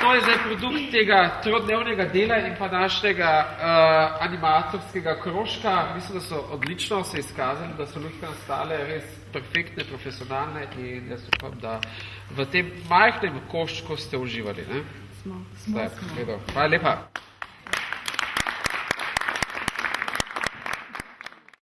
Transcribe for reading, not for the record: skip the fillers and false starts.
To je zdaj produkt tega trodnevnega dela in pa našega animatorskega krožka. Mislim, da so odlično se izkazali, da so lutke nastale res perfektne, profesionalne in jaz upam, da v tem majhnem koščku ste uživali. Ne? Smo. Hvala lepa.